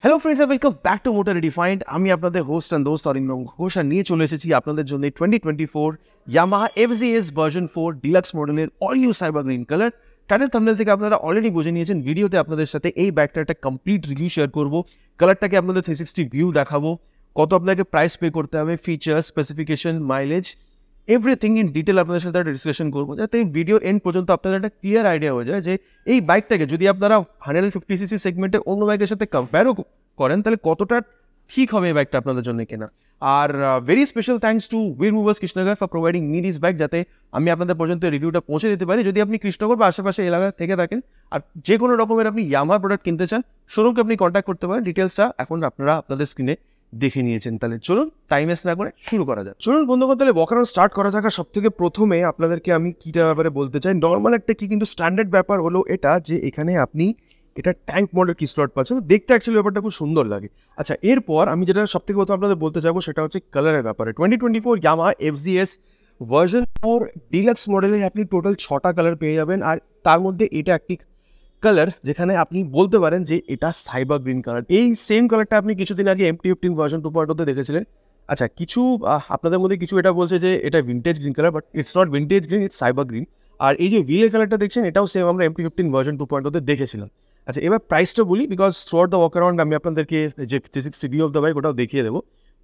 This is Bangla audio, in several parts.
Hello friends, welcome back to motor redefined. আমি আপনাদের হোস্ট অ্যান্ড দোস্ত অরিন্দম ঘোষ, আর নিয়ে চলে এসেছি আপনাদের জন্য 2024 ইয়ামাহা FZS ভার্সন 4 ডিলাক্স মডেলের all new cyber green colour. Title thumbnail থেকে আপনারা অলরেডি বুঝে নিয়েছেন, ভিডিওতে আপনাদের সাথে এই বাইকটার একটা কমপ্লিট রিভিউ শেয়ার করবো। কালারটাকে আপনাদের 360 ভিউ দেখাবো, কত আপনাকে প্রাইস পে করতে হবে, features, specification, mileage, everything in detail আপনাদের সাথে একটা ডিসকাশন করবো, যাতে এই ভিডিও এন্ড পর্যন্ত আপনাদের একটা ক্লিয়ার আইডিয়া হয়ে যায় যে এই বাইকটাকে যদি আপনারা 150cc সেগমেন্টে অন্য বাইকের সাথে কম্পেয়ারও করেন তাহলে কতটা ঠিক হবে এই বাইকটা আপনাদের জন্য কেনা। Are very special thanks to উইর movers Krishnanagar for providing me this bike, যাতে আমি আপনাদের পর্যন্ত রিভিউটা পৌঁছে দিতে পারি। যদি আপনি কৃষ্ণনগর বা আশেপাশে এলাকা থেকে থাকেন আর যে কোনো রকমের আপনি ইয়ামাহা প্রোডাক্ট কিনতে চান, শোরুমকে আপনি কন্ট্যাক্ট করতে পারেন। ডিটেলসটা এখন আপনারা আপনাদের স্ক্রিনে দেখে নিয়েছেন। তাহলে চলুন টাইম ওয়েস্ট না করে শুরু করা যাক। চলুন বন্ধুগণ, তাহলে ওয়াক অ্যারাউন্ড স্টার্ট করা যাক। সব থেকে প্রথমে আপনাদেরকে আমি কিটা ব্যাপারে বলতে চাই। নর্মাল একটা কি কিন্তু স্ট্যান্ডার্ড ব্যাপার হলো এটা যে এখানে আপনি এটা ট্যাঙ্ক মডেল কি স্লট পাচ্ছেন, দেখতে অ্যাকচুয়ালি ব্যাপারটা খুব সুন্দর লাগে। আচ্ছা, এরপর আমি যেটা সব থেকে প্রথম আপনাদের বলতে চাইবো সেটা হচ্ছে কালারের ব্যাপারে। 2024 ইয়ামাহা FZS ভার্সন 4 ডিলাক্স মডেলের আপনি টোটাল 6টা কালার পেয়ে যাবেন, আর তার মধ্যে এটা একটি কালার যেখানে আপনি বলতে পারেন যে এটা সাইবার গ্রিন কালার। এই সেম কালারটা আপনি কিছুদিন আগে MT-15 ভার্সন 2.0 দেখেছিলেন। আচ্ছা, কিছু আপনাদের মধ্যে কিছু এটা বলছে যে এটা vintage green colour, but it's not vintage green, it's cyber green. আর এই যে ভিলের কালারটা দেখছেন, এটাও সেম আমরা MT-15 ভার্সন 2.0 দেখেছিলাম। আচ্ছা, এবার প্রাইসটা বলি, because throughout the walk around আমি আপনাদেরকে যে 360 ভিউ অফ দ্য বাইক ওটাও দেখিয়ে দেবো।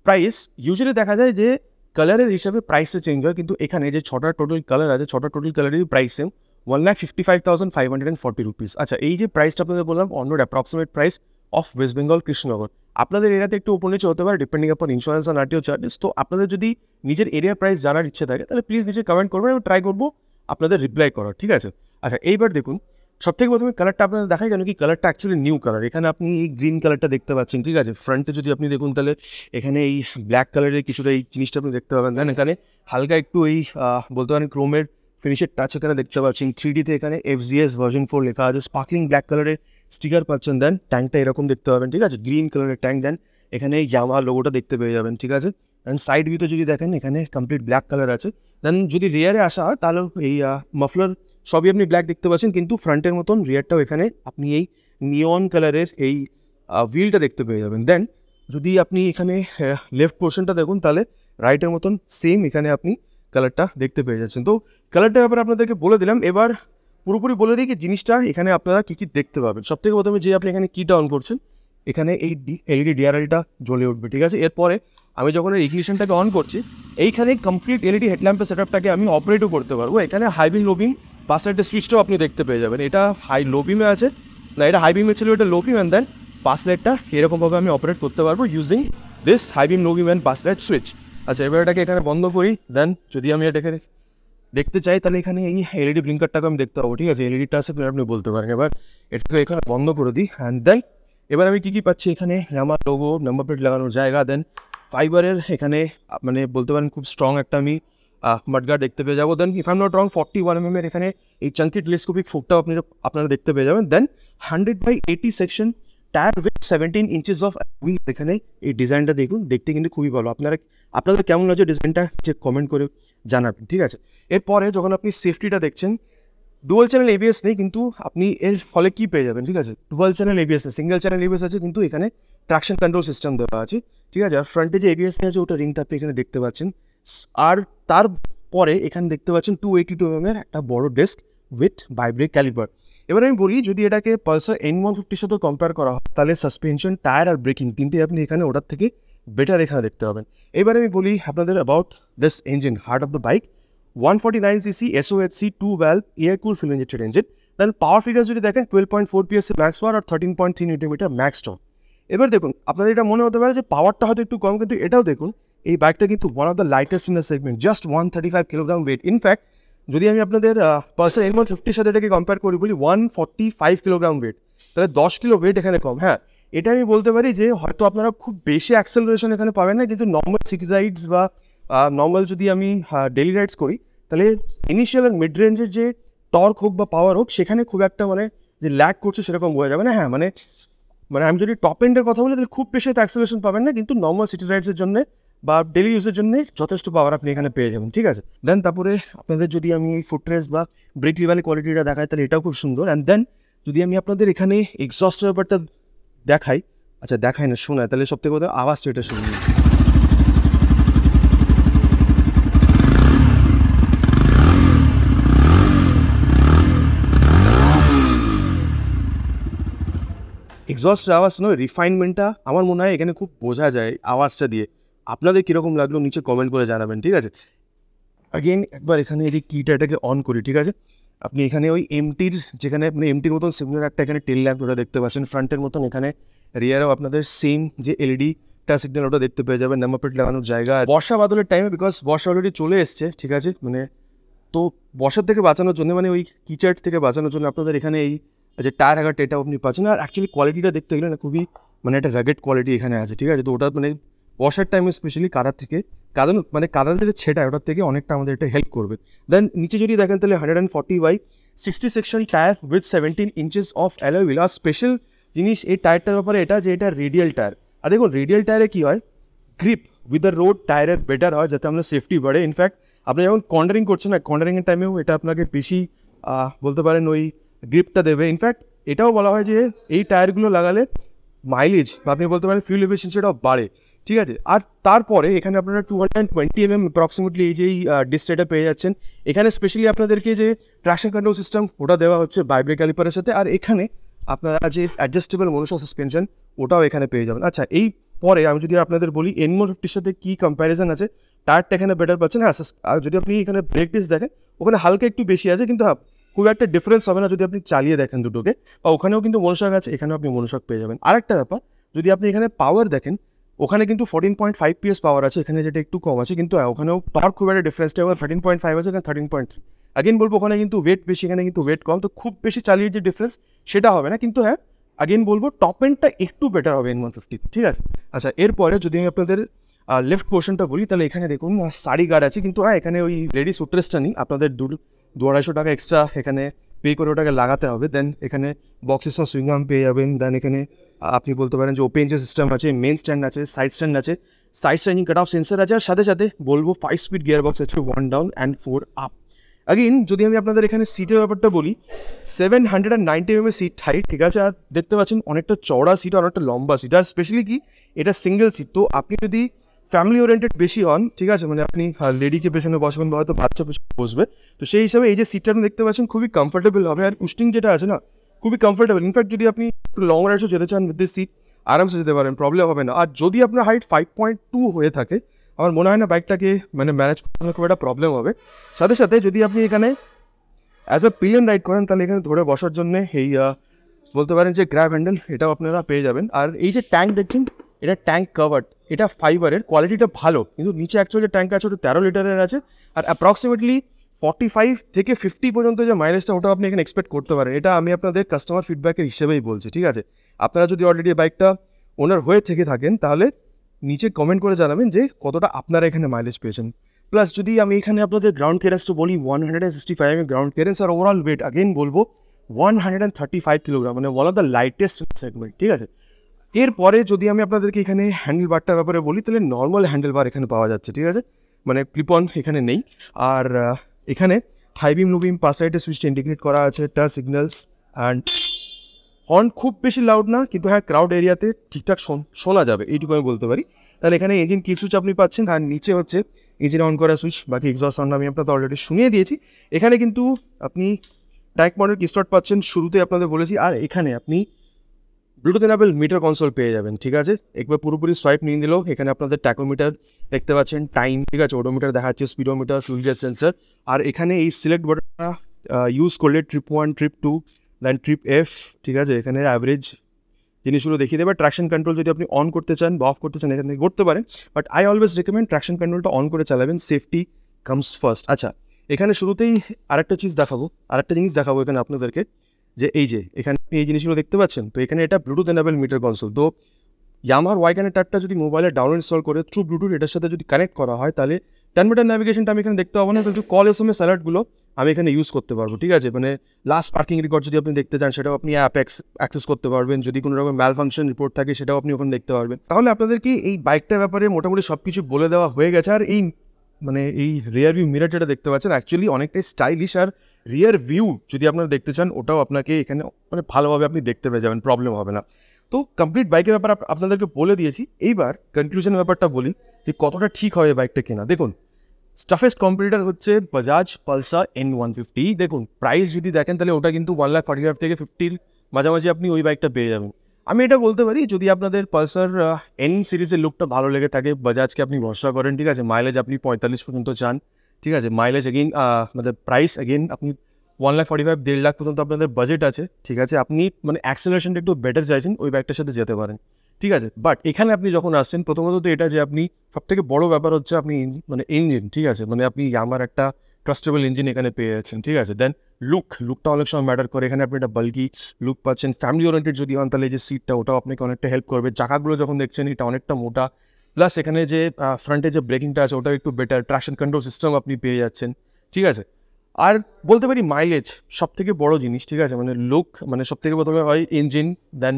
প্রাইস ইউজুয়ালি দেখা যায় যে কালারের হিসাবে প্রাইসটা চেঞ্জ হয়, কিন্তু এখানে যে 6টা টোটাল কালার আছে, 6টা টোটাল কালারেরই প্রাইস সেম, 1,55,540 রুপিস। আচ্ছা, এই যে প্রাইসটা আপনাদের বললাম অন্য approximate price of West Bengal Krishnanagar. আপনাদের এরিয়াতে একটু উপর নিচে হতে পারে ডিপেন্ডিং আপন ইন্স্যুরেন্স আর RTO চার্জেস। তো আপনাদের যদি নিজের এরিয়া প্রাইস জানার ইচ্ছে থাকে তাহলে প্লিজ নিচে কমেন্ট করবেন, আমি ট্রাই করবো আপনাদের রিপ্লাই করার, ঠিক আছে? আচ্ছা, এইবার দেখুন, সব থেকে প্রথমে কালারটা আপনাদের দেখাই, কেন কি কালারটা অ্যাকচুয়ালি নিউ কালার। এখানে আপনি এই গ্রিন কালারটা দেখতে পাচ্ছেন, ঠিক আছে? ফ্রন্টে যদি আপনি দেখুন তাহলে এখানে এই ব্ল্যাক কালারের কিছুটা এই জিনিসটা আপনি দেখতে পাবেন। দেন এখানে হালকা একটু এই বলতে পারেন ক্রোমের ফিনিশের টাচ এখানে দেখতে পাচ্ছেন। 3Dতে এখানে FZS ভার্সন 4 লেখা আছে, স্পার্কলিং ব্ল্যাক কালারের স্টিকার পাচ্ছেন। দেন ট্যাঙ্কটা এরকম দেখতে পাবেন, ঠিক আছে? গ্রিন কালারের ট্যাঙ্ক। দেন এখানে ইয়ামাহা লোগোটা দেখতে পেয়ে যাবেন, ঠিক আছে? অ্যান্ড সাইড ভিউতে যদি দেখেন এখানে কমপ্লিট ব্ল্যাক কালার আছে। দেন যদি রিয়ারে আসা হয় তাহলে এই মাফলার সবই আপনি ব্ল্যাক দেখতে পাচ্ছেন, কিন্তু ফ্রন্টের মতন রিয়ারটাও এখানে আপনি এই নিয়ন কালারের এই হুইলটা দেখতে পেয়ে যাবেন। দেন যদি আপনি এখানে লেফট পোর্শনটা দেখুন তাহলে রাইটের মতন সেম এখানে আপনি কালারটা দেখতে পেয়ে যাচ্ছেন। তো কালারটার ব্যাপারে আপনাদেরকে বলে দিলাম। এবার পুরোপুরি বলে দিই কি জিনিসটা এখানে আপনারা কী কী দেখতে পাবেন। সব থেকে প্রথমে যে আপনি এখানে কিটা অন করছেন, এখানে এই LED DRLটা জ্বলে উঠবে, ঠিক আছে? এরপরে আমি যখন এই ইগনিশনটাকে অন করছি, এইখানে কমপ্লিট LED হেডল্যাম্পের সেটআপটাকে আমি অপারেটও করতে পারবো। এখানে হাই বিম লো বিম পাস লাইটের সুইচটাও আপনি দেখতে পেয়ে যাবেন। এটা হাই লো বিমে আছে না, এটা হাই বিমে ছিল, এটা লো বিম। অ্যান্ড দেন পাস লাইটটা এরকমভাবে আমি অপারেট করতে পারবো using this high beam low beam and pass light switch. আচ্ছা, এবার এটাকে এখানে বন্ধ করি। দেন যদি আমি এটাকে দেখতে চাই তাহলে এখানে এই LED ব্লিঙ্কারটাকে আমি দেখতে পাবো, ঠিক আছে? LEDটা আছে আপনি বলতে পারেন। এবার এটাকে এখানে বন্ধ করে দিই। অ্যান্ড দেন এবার আমি কী কী পাচ্ছি, এখানে আমার লোগো, নাম্বার প্লেট লাগানোর জায়গা, দেন ফাইবারের এখানে মানে বলতে পারেন খুব স্ট্রং একটা আমি মাডগার্ড দেখতে পেয়ে যাবো। Then if I am not wrong 41 mm এর এখানে এই চাঙ্কি টেলিস্কোপিক ফোকটাও আপনারা দেখতে পেয়ে যাবেন। দেন 100/80 section tyre with 17 inches of wheel. এখানে এই ডিজাইনটা দেখুন, দেখতে কিন্তু খুবই ভালো। আপনাদের কেমন লাগছে ডিজাইনটা যে কমেন্ট করে জানাবেন, ঠিক আছে? এরপরে যখন আপনি সেফটিটা দেখছেন, ডুয়াল চ্যানেল ABS নেই, কিন্তু আপনি এর ফলে কী পেয়ে যাবেন, ঠিক আছে? ডুয়াল চ্যানেল ABS নেই, সিঙ্গেল চ্যানেল ABS আছে, কিন্তু এখানে ট্রাকশন কন্ট্রোল সিস্টেম দেওয়া আছে, ঠিক আছে? আর ফ্রন্টে যে ABS আছে ওটা রিংটা আপনি এখানে দেখতে পাচ্ছেন। আর তারপরে এখানে দেখতে পাচ্ছেন 282 mm এর একটা বড় ডেস্ক উইথ ভাইব্রেট ক্যালিপার। এবার আমি বলি, যদি এটাকে পালসার N150 সাথে কম্পেয়ার করা হয় তাহলে সাসপেনশন, টায়ার আর ব্রেকিং তিনটে আপনি এখানে ওটার থেকে বেটার এখানে দেখতে পাবেন। এবার আমি বলি আপনাদের about this engine, heart of the bike. 149cc SOHC 2 valve air cooled fuel injected engine। Then power figure যদি দেখেন 12.4 PS ম্যাক্স পাওয়ার আর 13.3 Nm ম্যাক্স টর্ক। এবার দেখুন, আপনাদের এটা মনে হতে পারে যে পাওয়ারটা হয়তো একটু কম, কিন্তু এটাও দেখুন এই বাইকটা কিন্তু one of the lightest in the segment, just 135 kilogram weight. In fact যদি আমি আপনাদের পালসার N150 সাথে এটাকে কম্পেয়ার করি, বলি 145 কিলোগ্রাম ওয়েট, তাহলে 10 কিলো ওয়েট এখানে কম। হ্যাঁ, এটা আমি বলতে পারি যে হয়তো আপনারা খুব বেশি অ্যাক্সেলারেশন এখানে পাবেন না, কিন্তু নর্মাল সিটি রাইডস বা নর্মাল যদি আমি ডেলি রাইডস করি তাহলে ইনিশিয়াল আর মিড রেঞ্জের যে টর্ক হোক বা পাওয়ার হোক সেখানে খুব একটা মানে যে ল্যাগ করছে সেরকম বোঝা যাবে না। হ্যাঁ, মানে আমি যদি টপ এন্ডের কথা বলি তাহলে খুব বেশি অ্যাক্সেলারেশন পাবেন না, কিন্তু নর্মাল সিটি রাইডসের জন্য বা ডেলি ইউজের জন্য যথেষ্ট পাওয়ার আপনি এখানে পেয়ে যাবেন, ঠিক আছে? দেন তারপরে আপনাদের যদি আমি এই ফুটরেস্ট বা ব্রেক লিভারের কোয়ালিটিটা দেখাই তাহলে এটাও খুব সুন্দর। অ্যান্ড দেন যদি আমি আপনাদের এখানে এক্সস্টের ব্যাপারটা দেখাই আচ্ছা দেখায় না, শোনায়, তাহলে সব থেকে কথা আওয়াজটা এটা শুনুন। এক্সস্টের আওয়াজ নয়, রিফাইনমেন্টটা আমার মনে হয় এখানে খুব বোঝা যায় আওয়াজটা দিয়ে। আপনাদের কীরকম লাগলো নিচে কমেন্ট করে জানাবেন, ঠিক আছে? আগেন একবার এখানে এই কিটা এটাকে অন করি, ঠিক আছে? আপনি এখানে ওই এমটির যেখানে মানে এমটির মতন সিমিলার একটা এখানে টেল ল্যাম্প ওটা দেখতে পাচ্ছেন ফ্রন্টের মতন, এখানে রিয়ারেও আপনাদের সেম যে এলইডিটা সিগন্যাল ওটা দেখতে পেয়ে যাবেন, নাম্বার প্লেট লাগানোর জায়গা। বর্ষা বাদলের টাইমে বিকজ বর্ষা অলরেডি চলে এসছে, ঠিক আছে, মানে তো বর্ষার থেকে বাঁচানোর জন্য মানে ওই কিচার্ট থেকে বাঁচানোর জন্য আপনাদের এখানে এই যে টায়ার হাগারটা এটা আপনি পাচ্ছেন। আর অ্যাকচুয়ালি কোয়ালিটিটা দেখতে গেলে না খুবই মানে একটা রাগেড কোয়ালিটি এখানে আছে, ঠিক আছে? তো ওটা মানে বর্ষার টাইমে স্পেশালি কাদার থেকে মানে কাদার যে ছেটা ওটার থেকে অনেকটা আমাদের এটা হেল্প করবে। দেন নিচে যদি দেখেন তাহলে 140/60 section tyre with 17 inches of alloy wheel. আর স্পেশাল জিনিস এই টায়ারটার ব্যাপারে এটা যে এটা রেডিয়াল টায়ার। আর দেখুন রেডিয়াল টায়ারে কী হয়, গ্রিপ উইথ দ্য রোড টায়ারের বেটার হয়, যাতে আমরা সেফটি বাড়ে। ইনফ্যাক্ট আপনি যখন কর্নারিং করছেন না, কর্নারিংয়ের টাইমেও এটা আপনাকে বেশি বলতে পারেন ওই গ্রিপটা দেবে। ইনফ্যাক্ট এটাও বলা হয় যে এই টায়ারগুলো লাগালে মাইলেজ বা আপনি বলতে পারেন ফিউল এফিসিয়েন্সিটাও বাড়ে, ঠিক আছে? আর তারপরে এখানে আপনারা 220 mm অ্যাপ্রক্সিমেটলি এই যে ডিসপ্লেটা পেয়ে যাচ্ছেন। এখানে স্পেশালি আপনাদেরকে যে ট্রাকশন কন্ট্রোল সিস্টেম ওটা দেওয়া হচ্ছে বাইব্রেক ক্যালিপারের সাথে। আর এখানে আপনারা যে অ্যাডজাস্টেবল মনোশক সাসপেনশন ওটাও এখানে পেয়ে যাবেন। আচ্ছা, এই পরে আমি যদি আপনাদের বলি N150-র সাথে কী কম্প্যারিজন আছে, টায়ারটা এখানে বেটার পাচ্ছেন। হ্যাঁ, আর যদি আপনি এখানে ব্রেক ডিস্ক দেখেন ওখানে হালকা একটু বেশি আছে, কিন্তু খুব একটা ডিফারেন্স হবে না যদি আপনি চালিয়ে দেখেন দুটোকে। বা ওখানেও কিন্তু মনোশক আছে, এখানেও আপনি মনোশক পেয়ে যাবেন। আরেকটা ব্যাপার, যদি আপনি এখানে পাওয়ার দেখেন ওখানে কিন্তু 14.5 PS পাওয়ার আছে, এখানে যেটা একটু কম আছে, কিন্তু ওখানেও টর্ক খুব একটা ডিফারেন্সটা ওখানে 13.5 আছে, এখানে 13.3। আগেন বলবো ওখানে কিন্তু ওয়েট বেশি, এখানে কিন্তু ওয়েট কম, তো খুব বেশি চালিয়ে যে ডিফারেন্স সেটা হবে না। কিন্তু হ্যাঁ, আগেন বলবো টপ এন্ডটা একটু বেটার হবে N150, ঠিক আছে? আচ্ছা, এরপরে যদি আমি আপনাদের লেফট পোর্শনটা বলি তাহলে এখানে দেখুন সারি গার্ড আছে, কিন্তু হ্যাঁ এখানে ওই লেডিস ফুটরেস্টটা নেই। আপনাদের 200-250 টাকা এক্সট্রা এখানে পে করে ওটাকে লাগাতে হবে। দেন এখানে বক্সেস আর সুইং আর্ম পেয়ে যাবেন। দেন এখানে আপনি বলতে পারেন যে ওপেন যে সিস্টেম আছে, মেন স্ট্যান্ড আছে, সাইড স্ট্যান্ড আছে, side standing cut off sensor আছে, আর সাথে সাথে বলবো 5 স্পিড গিয়ার বক্স আছে, 1 ডাউন অ্যান্ড 4 আপ। আগেইন যদি আমি আপনাদের এখানে সিটের ব্যাপারটা বলি, 790 mm সিট হাইট, ঠিক আছে? আর দেখতে পাচ্ছেন অনেকটা চওড়া সিট আর অনেকটা লম্বা সিট। আর স্পেশালি কি এটা সিঙ্গেল সিট, তো আপনি যদি ফ্যামিলি ওরিয়েন্টেড বেশি হন, ঠিক আছে, মানে আপনি লেডিকে পেছনে বসবেন বা হয়তো বাচ্চা পেছনে বসবে, তো সেই হিসাবে এই যে সিটটা আপনি দেখতে পাচ্ছেন খুবই কমফোর্টেবল হবে। আর কুশনিং যেটা আছে না খুবই কমফোর্টেবল। ইনফ্যাক্ট যদি আপনি একটু লং রাইডসও যেতে চান উইথ দিস সিট আরামসে যেতে পারেন, প্রবলেম হবে না। আর যদি আপনার হাইট 5.2 হয়ে থাকে, আমার মনে হয় না বাইকটাকে মানে ম্যানেজ করার খুব একটা প্রবলেম হবে। সাথে সাথে যদি আপনি এখানে অ্যাজ আ পিলিয়ন রাইড করেন তাহলে এখানে ধরে বসার জন্য এই বলতে পারেন যে গ্র্যাব হ্যান্ডেল এটাও আপনারা পেয়ে যাবেন। আর এই যে ট্যাঙ্ক দেখছেন এটা ট্যাঙ্ক কাভার্ড, এটা ফাইবারের, কোয়ালিটিটা ভালো, কিন্তু নিচে অ্যাকচুয়ালি ট্যাঙ্ক আছে ওটা 13 লিটারের আছে। আর অ্যাপ্রক্সিমেটলি 45 থেকে 50 পর্যন্ত যে মাইলেজটা ওটা আপনি এখানে এক্সপেক্ট করতে পারেন। এটা আমি আপনাদের কাস্টমার ফিডব্যাকের হিসেবেই বলছি, ঠিক আছে? আপনারা যদি অলরেডি বাইকটা ওনার হয়ে থেকে থাকেন তাহলে নিচে কমেন্ট করে জানাবেন যে কতটা আপনারা এখানে মাইলেজ পেয়েছেন। প্লাস যদি আমি এখানে আপনাদের গ্রাউন্ড ক্লিয়ারেন্সটা বলি, 165 গ্রাউন্ড ক্লিয়ারেন্স। আর ওভারঅল ওয়েট আগেন বলবো 135 কিলোগ্রাম, মানে one of the lightest segment, ঠিক আছে? এরপরে যদি আমি আপনাদেরকে এখানে হ্যান্ডেল বারটার ব্যাপারে বলি তাহলে নর্মাল হ্যান্ডেল বার এখানে পাওয়া যাচ্ছে, ঠিক আছে, মানে ক্লিপ অন এখানে নেই। আর এখানে হাই বিম লো বিম পাস লাইটের সুইচটা ইন্টিগ্রেট করা আছে, টাচ সিগন্যালস অ্যান্ড হর্ন খুব বেশি লাউড না, কিন্তু হ্যাঁ ক্রাউড এরিয়াতে ঠিকঠাক শোনা যাবে, এইটুকু আমি বলতে পারি। তাহলে এখানে ইঞ্জিন কি সুইচ আপনি পাচ্ছেন, আর নিচে হচ্ছে ইঞ্জিন অন করা সুইচ। বাকি এক্সস্ট সাউন্ড আমি আপনাদের অলরেডি শুনিয়ে দিয়েছি। এখানে কিন্তু আপনি টাইপ মডেল কিস্টার্ট পাচ্ছেন, শুরুতে আপনাদের বলেছি। আর এখানে আপনি ব্লুটুথ এনাবেল মিটার কনসোল পেয়ে যাবেন, ঠিক আছে? একবার পুরোপুরি সোয়াইপ নিয়ে দিলেও এখানে আপনাদের ট্যাকোমিটার দেখতে পাচ্ছেন, টাইম, ঠিক আছে, ওডোমিটার দেখাচ্ছে, স্পিডোমিটার, ফিউল গেজ সেন্সার। আর এখানে এই সিলেক্ট বাটনটা ইউজ করলে ট্রিপ 1, ট্রিপ 2, দেন ট্রিপ F, ঠিক আছে, এখানে অ্যাভারেজ জিনিসগুলো দেখিয়ে দেবে। ট্র্যাকশন কন্ট্রোল যদি আপনি অন করতে চান বা অফ করতে চান এখান থেকে করতে পারেন, but I always recommend traction কন্ট্রোলটা অন করে চালাবেন, সেফটি কামস ফার্স্ট। আচ্ছা, এখানে শুরুতেই আরেকটা জিনিস দেখাবো এখানে আপনাদেরকে, যে এই যে এখানে এই জিনিসগুলো দেখতে পাচ্ছেন, তো এখানে এটা ব্লুটুথ এনাবেল মিটার কনসোল। তো ইয়ামাহার ওয়াইগানের টারটা যদি মোবাইলে ডাউনলোড ইনস্টল করে থ্রু ব্লুটুথ এটার সাথে যদি কানেক্ট করা হয় তাহলে 10 মিটার ন্যাভিগেশনটা আমি এখানে দেখতে পাবো না, কিন্তু কল SMS অ্যালার্টগুলো আমি এখানে ইউজ করতে পারবো, ঠিক আছে? মানে লাস্ট পার্কিং রেকর্ড যদি আপনি দেখতে চান সেটাও আপনি অ্যাপ অ্যাক্সেস করতে পারবেন, যদি কোনো রকম ম্যাল ফাংশন রিপোর্ট থাকে সেটাও আপনি ওখানে দেখতে পারবেন। তাহলে আপনাদেরকে এই বাইকটার ব্যাপারে মোটামুটি সব কিছু বলে দেওয়া হয়ে গেছে। আর এই মানে এই রিয়ার ভিউ মিরার যেটা দেখতে পাচ্ছেন অ্যাকচুয়ালি অনেকটাই স্টাইলিশ। আর রিয়ার ভিউ যদি আপনারা দেখতে চান ওটাও আপনাকে এখানে মানে ভালোভাবে আপনি দেখতে পেয়ে যাবেন, প্রবলেম হবে না। তো কমপ্লিট বাইকের ব্যাপার আপনাদেরকে বলে দিয়েছি। এইবার কনক্লুশনের ব্যাপারটা বলি যে কতটা ঠিক হবে বাইকটা কেনা। দেখুন, স্টাফেস্ট কম্পিটিটার হচ্ছে বাজাজ পালসার N150। দেখুন প্রাইস যদি দেখেন তাহলে ওটা কিন্তু 1,45,000 থেকে 50 মাঝামাঝি আপনি ওই বাইকটা পেয়ে যাবেন। আমি এটা বলতে পারি, যদি আপনাদের পালসার N সিরিজের লুকটা ভালো লেগে থাকে, বাজাজকে আপনি ভরসা করেন, ঠিক আছে, মাইলেজ আপনি 45 পর্যন্ত চান, ঠিক আছে, মাইলেজ এগেইন মানে প্রাইস এগেইন আপনি 1,45,000 1.5 লাখ পর্যন্ত আপনাদের বাজেট আছে, ঠিক আছে, আপনি মানে অ্যাক্সেলারেশনটা একটু বেটার চাইছেন, ওই বাইকটার সাথে যেতে পারেন, ঠিক আছে। বাট এখানে আপনি যখন আসছেন, প্রথমত তো এটা যে আপনি সবথেকে বড় ব্যাপার হচ্ছে আপনি মানে ইঞ্জিন, ঠিক আছে, মানে আপনি আমার একটা ট্রাস্টেবল ইঞ্জিন এখানে পেয়ে যাচ্ছেন, ঠিক আছে। দেন লুকটা অনেক সময় ম্যাটার করে, এখানে আপনি একটা বাল্কি লুক পাচ্ছেন। ফ্যামিলি ওরিয়েন্টেড যদি হন তাহলে এই যে সিটটা, ওটাও আপনাকে অনেকটা হেল্প করবে। চাকাগুলো যখন দেখছেন এটা অনেকটা মোটা, প্লাস এখানে যে ফ্রন্টে যে ব্রেকিংটা আছে ওটাও একটু বেটার, ট্রাকশন কন্ট্রোল সিস্টেম আপনি পেয়ে যাচ্ছেন, ঠিক আছে। আর বলতে পারি মাইলেজ সব থেকে বড় জিনিস, ঠিক আছে, মানে লুক মানে সব থেকে প্রথমে হয় engine, then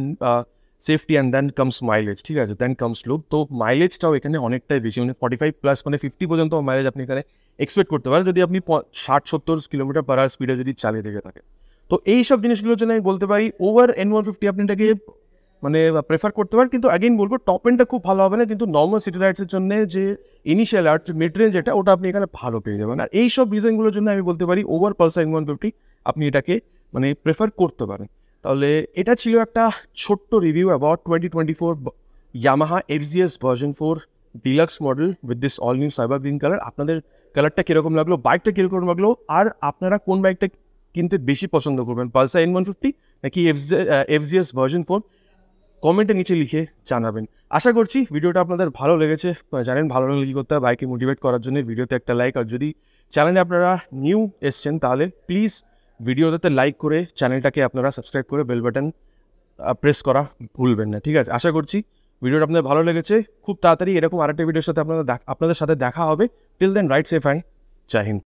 safety and then comes mileage, ঠিক আছে, দেন কামস লুক। তো মাইলেজটাও এখানে অনেকটাই বেশি, মানে 45+ মানে 50 পর্যন্ত মাইলেজ আপনি এখানে এক্সপেক্ট করতে পারেন যদি আপনি 60-70 কিলোমিটার পার আওয়ার স্পিডে যদি চালিয়ে থেকে থাকে। তো এই সব জিনিসগুলোর জন্য আমি বলতে পারি ওভার N150 আপনি এটাকে মানে প্রেফার করতে পারেন। কিন্তু অ্যাগেইন বলবো টপ এন্ডটা খুব ভালো হবে না, কিন্তু নর্মাল সিটি রাইডসের জন্য যে ইনিশিয়াল আর মিড রেঞ্জ এটা ওটা আপনি এখানে ভালো পেয়ে যাবেন। আর এই সব রিজনগুলোর জন্য আমি বলতে পারি ওভার পালসার N150 আপনি এটাকে মানে প্রেফার করতে পারেন। তাহলে এটা ছিল একটা ছোট্ট review about 2024 Yamaha FZS version 4 deluxe model with this all new cyber green colour. আপনাদের কালারটা কীরকম লাগলো, বাইকটা কীরকম লাগলো, আর আপনারা কোন বাইকটা কিনতে বেশি পছন্দ করবেন, পালসার N150 নাকি FZS ভার্সন 4, কমেন্টে নিচে লিখে জানাবেন। আশা করছি ভিডিওটা আপনাদের ভালো লেগেছে। জানেন ভালো লাগলে কী করতে হবে, বাইকে মোটিভেট করার জন্য ভিডিওতে একটা লাইক, আর যদি চ্যানেলে আপনারা নিউ এসছেন তাহলে প্লিজ ভিডিওটাতে লাইক করে চ্যানেলটাকে আপনারা সাবস্ক্রাইব করে বেল বাটন প্রেস করা ভুলবেন না, ঠিক আছে। আশা করছি ভিডিওটা আপনাদের ভালো লেগেছে। খুব তাড়াতাড়ি এরকম আরেকটা ভিডিওর সাথে আপনাদের সাথে দেখা হবে। টিল দেন রাইট সেফ, জয় হিন্দ।